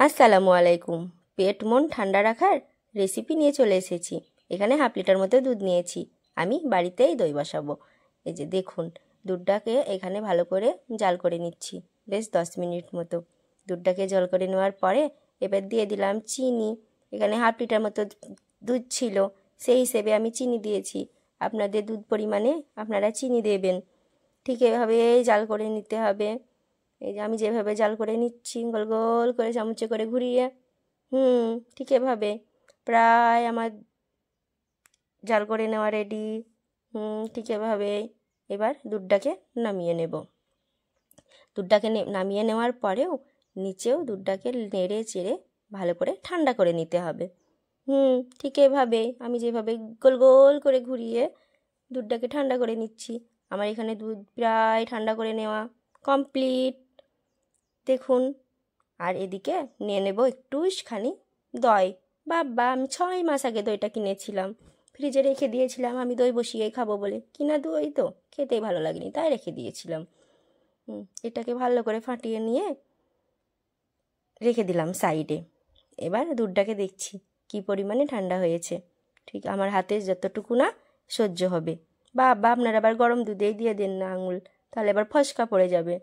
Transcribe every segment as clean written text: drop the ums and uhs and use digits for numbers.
আসসালামু আলাইকুম। পেট মন ঠান্ডা রাখার রেসিপি নিয়ে চলে এসেছি। এখানে হাফ লিটার মতো দুধ নিয়েছি। আমি বাড়িতেই দই বসাবো। এই যে দেখুন, দুধটাকে এখানে ভালো করে জাল করে নিচ্ছি, বেশ 10 মিনিট মতো। দুধটাকে জল করে নেওয়ার পরে এবার দিয়ে দিলাম চিনি। এখানে হাফ লিটার মতো দুধ ছিল, সেই হিসেবে আমি চিনি দিয়েছি। আপনাদের দুধ পরিমাণে আপনারা চিনি দেবেন। ঠিক এভাবে জাল করে নিতে হবে। এই যে আমি যেভাবে জাল করে নিচ্ছি, গোল গোল করে চামচে করে ঘুরিয়ে, ঠিক এভাবে প্রায় আমার জাল করে নেওয়া রেডি। ঠিক এভাবে এবার দুধটাকে নামিয়ে নেব। দুধটাকে নামিয়ে নেওয়ার পরেও নিচেও দুধটাকে নেড়ে চেড়ে ভালো করে ঠান্ডা করে নিতে হবে। ঠিক এভাবে আমি যেভাবে গোল গোল করে ঘুরিয়ে দুধটাকে ঠান্ডা করে নিচ্ছি। আমার এখানে দুধ প্রায় ঠান্ডা করে নেওয়া কমপ্লিট, দেখুন। আর এদিকে নিয়ে নেব একটুখানি দই। বাবা, আমি 6 মাস আগে দইটা কিনেছিলাম, ফ্রিজে রেখে দিয়েছিলাম। আমি দই বসিয়েই খাবো বলে, কিনা দই তো খেতেই ভালো লাগেনি, তাই রেখে দিয়েছিলাম। এটাকে ভালো করে ফাটিয়ে নিয়ে রেখে দিলাম সাইডে। এবার দুধটাকে দেখছি কি পরিমাণে ঠান্ডা হয়েছে। ঠিক আমার হাতে যতটুকু না সহ্য হবে। বা আপনারা আবার গরম দুধেই দিয়ে দেন না আঙুল, তাহলে আবার ফসকা পড়ে যাবে।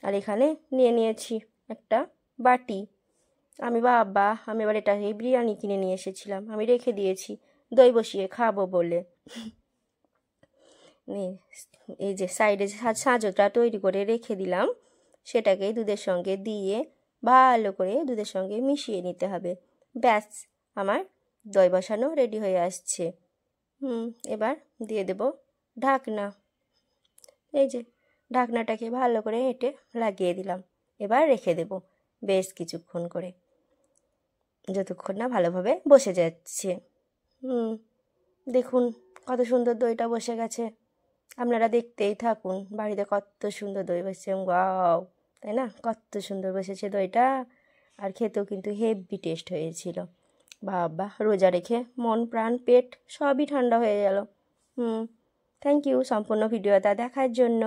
আর এখানে নিয়ে নিয়েছি একটা বাটি। আমি এবার এটা এই বিরিয়ানি কিনে নিয়ে এসেছিলাম, আমি রেখে দিয়েছি দই বসিয়ে খাবো বলে। এই যে সাইডে সাজটা তৈরি করে রেখে দিলাম, সেটাকে দুধের সঙ্গে দিয়ে ভালো করে দুধের সঙ্গে মিশিয়ে নিতে হবে। ব্যাস, আমার দই বসানো রেডি হয়ে আসছে। এবার দিয়ে দেব ঢাকনা। এই যে ঢাকনাটাকে ভালো করে এঁটে লাগিয়ে দিলাম। এবার রেখে দেব বেশ কিছুক্ষণ করে, যতক্ষণ না ভালোভাবে বসে যাচ্ছে। দেখুন কত সুন্দর দইটা বসে গেছে। আপনারা দেখতেই থাকুন, বাড়িতে কত সুন্দর দই বসেছে। ওয়াও, তাই না? কত সুন্দর বসেছে দইটা। আর খেতেও কিন্তু হেভি টেস্ট হয়েছিল। বাবা, রোজা রেখে মন প্রাণ পেট সবই ঠান্ডা হয়ে গেল। থ্যাংক ইউ সম্পূর্ণ ভিডিওটা দেখার জন্য।